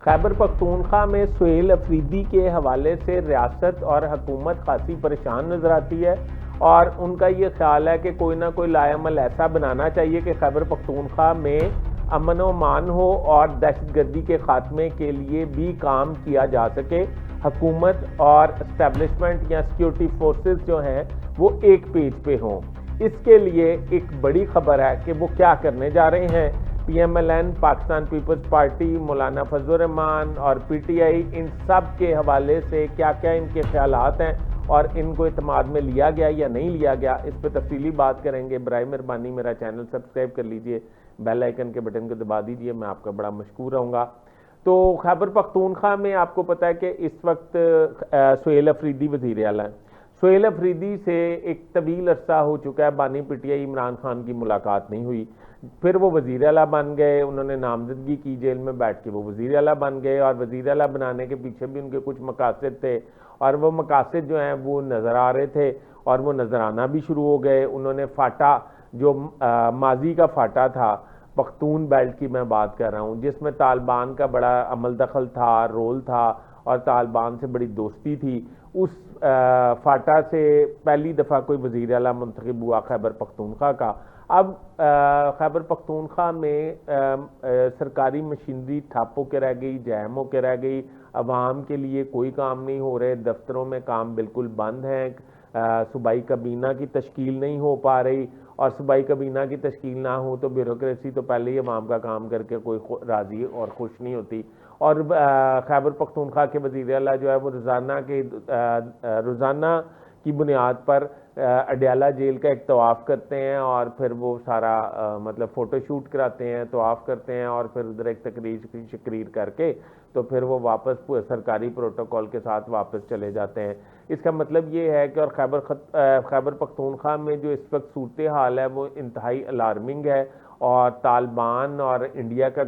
खैबर पख्तूनख्वा में सुहेल अफरीदी के हवाले से रियासत और हुकूमत खासी परेशान नज़र आती है और उनका ये ख्याल है कि कोई ना कोई लाएमल ऐसा बनाना चाहिए कि खैबर पख्तूनख्वा में अमन व मान हो और दहशतगर्दी के खात्मे के लिए भी काम किया जा सके। हुकूमत और इस्टेब्लिशमेंट या सिक्योरिटी फोर्सेस जो हैं वो एक पेज पे हों। इसके लिए एक बड़ी खबर है कि वो क्या करने जा रहे हैं। PMLN, पाकिस्तान पीपल्स पार्टी, मौलाना फजल रहमान और PTI, इन सब के हवाले से क्या क्या इनके ख्यालात हैं और इनको इत्माद में लिया गया या नहीं लिया गया, इस पर तफसीली बात करेंगे। बराए मेहरबानी मेरा चैनल सब्सक्राइब कर लीजिए, बेल आइकन के बटन को दबा दीजिए, मैं आपका बड़ा मशकूर रहूँगा। तो खैबर पख्तूनख्वा में आपको पता है कि इस वक्त सुहेल अफरीदी वज़ीर आला हैं। सुहेल अफरीदी से एक तवील अरसा हो चुका है बानी PTI इमरान खान की मुलाकात नहीं हुई। फिर वो वज़ीर आला बन गए, उन्होंने नामजदगी की, जेल में बैठ के वो वज़ीर आला बन गए और वज़ीर आला बनाने के पीछे भी उनके कुछ मकासद थे और वो मकासद जो हैं वो नज़र आ रहे थे और वो नज़र आना भी शुरू हो गए। उन्होंने फाटा जो माजी का फाटा था, पख्तून बेल्ट की मैं बात कर रहा हूँ, जिसमें तालिबान का बड़ा अमल दखल था, रोल था और तालिबान से बड़ी दोस्ती थी, उस फाटा से पहली दफ़ा कोई वज़ीर आला मुंतखब हुआ खैबर पख्तूनख्वा का। अब खैबर पख्तूनख्वा में सरकारी मशीनरी ठप होकर रह गई, जैम होकर रह गई, अवाम के लिए कोई काम नहीं हो रहे, दफ्तरों में काम बिल्कुल बंद हैं, सूबाई काबीना की तश्कील नहीं हो पा रही और सूबाई काबीना की तश्कील ना हो तो ब्यूरोक्रेसी तो पहले ही अवाम का काम करके कोई राज़ी और खुश नहीं होती। और खैबर पख्तूनख्वा के वज़ीर आला जो है वो रोज़ाना की बुनियाद पर अडयाला जेल का एक तवाफ़ करते हैं और फिर वो सारा मतलब फ़ोटोशूट कराते हैं, तवाफ़ करते हैं और फिर उधर एक तकरीर करके तो फिर वो वापस सरकारी प्रोटोकॉल के साथ वापस चले जाते हैं। इसका मतलब ये है कि और खैबर पख्तूनख्वा में जो इस वक्त सूरत हाल है वो इंतहाई अलार्मिंग है और तालिबान और इंडिया का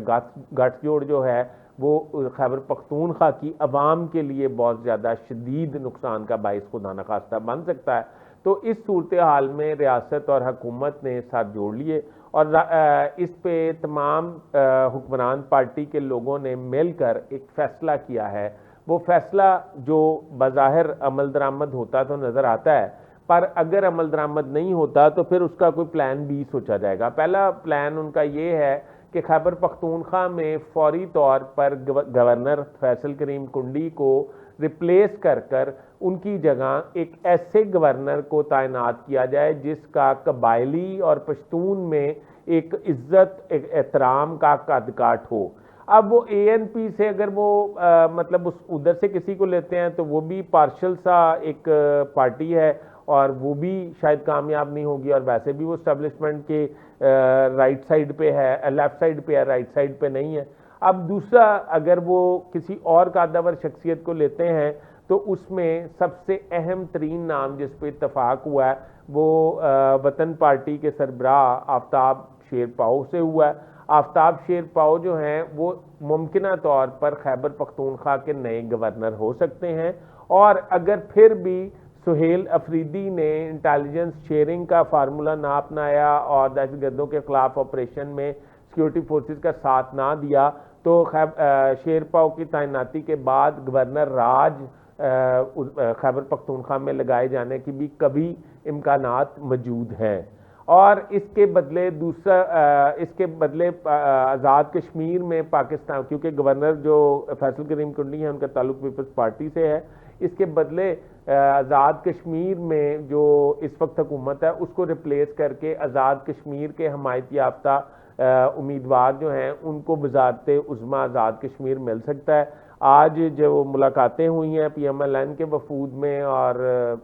गठजोड़ जो है वो खैबर पख्तूनख्वा की अवाम के लिए बहुत ज़्यादा शदीद नुकसान का बाइस खुदा न खास्ता बन सकता है। तो इस सूरत हाल में रियासत और हुकूमत ने साथ जोड़ लिए और इस पे तमाम हुक्मरान पार्टी के लोगों ने मिलकर एक फ़ैसला किया है। वो फ़ैसला जो बज़ाहिर अमल दरामद होता तो नज़र आता है, पर अगर अमल दरामद नहीं होता तो फिर उसका कोई प्लान भी सोचा जाएगा। पहला प्लान उनका ये है कि खैबर पख्तूनख्वा में फौरी तौर पर गवर्नर फैसल करीम कुंडी को रिप्लेस कर उनकी जगह एक ऐसे गवर्नर को तैनात किया जाए जिसका कबायली और पश्तून में एक इज्जत, एक एहतराम का कदकाठ हो। अब वो ANP से अगर वो मतलब उस उधर से किसी को लेते हैं तो वो भी पार्शल सा एक पार्टी है और वो भी शायद कामयाब नहीं होगी और वैसे भी वो इस्टेब्लिशमेंट के राइट साइड पे है, लेफ्ट साइड पे है, राइट साइड पे नहीं है। अब दूसरा, अगर वो किसी और कादावर शख्सियत को लेते हैं तो उसमें सबसे अहम तरीन नाम जिस पे इत्तफाक हुआ है वो वतन पार्टी के सरबराह आफ्ताब शेरपाओ से हुआ है। आफ्ताब शेरपाओ जो हैं वो मुमकिना तौर पर खैबर पख्तूनख्वा के नए गवर्नर हो सकते हैं और अगर फिर भी सुहेल अफरीदी ने इंटेलिजेंस शेयरिंग का फार्मूला ना अपनाया और दहशतगर्दों के खिलाफ ऑपरेशन में सिक्योरिटी फोर्सेस का साथ ना दिया तो शेरपाओ की तैनाती के बाद गवर्नर राज खैबर पख्तूनख्वा में लगाए जाने की भी कभी इम्कानात मौजूद हैं। और इसके बदले आज़ाद कश्मीर में पाकिस्तान, क्योंकि गवर्नर जो फैसल करीम कुंडी है उनका ताल्लुक पीपल्स पार्टी से है, इसके बदले आज़ाद कश्मीर में जो इस वक्त हुकूमत है उसको रिप्लेस करके आज़ाद कश्मीर के हमायत याफ्ता उम्मीदवार जो हैं उनको वज़ारत उज़्मा आज़ाद कश्मीर मिल सकता है। आज जो मुलाकातें हुई हैं PMLN के वफूद में और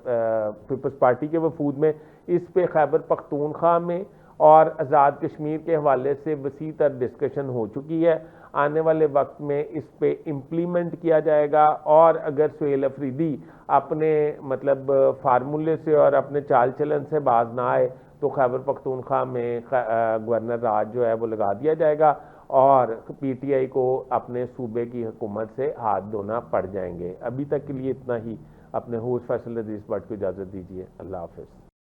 पीपल्स पार्टी के वफूद में, इस पे खैबर पख्तूनख्वा में और आज़ाद कश्मीर के हवाले से वसी तर डिस्कशन हो चुकी है। आने वाले वक्त में इस पे इम्प्लीमेंट किया जाएगा और अगर सुहेल अफरीदी अपने मतलब फार्मूले से और अपने चाल चलन से बाज ना आए तो खैबर पख्तूनख्वा में गवर्नर राज जो है वो लगा दिया जाएगा और PTI को अपने सूबे की हुकूमत से हाथ धोना पड़ जाएंगे। अभी तक के लिए इतना ही। अपने होस्ट फैसल अजीज भट्ट को इजाज़त दीजिए। अल्लाह हाफ़िज़।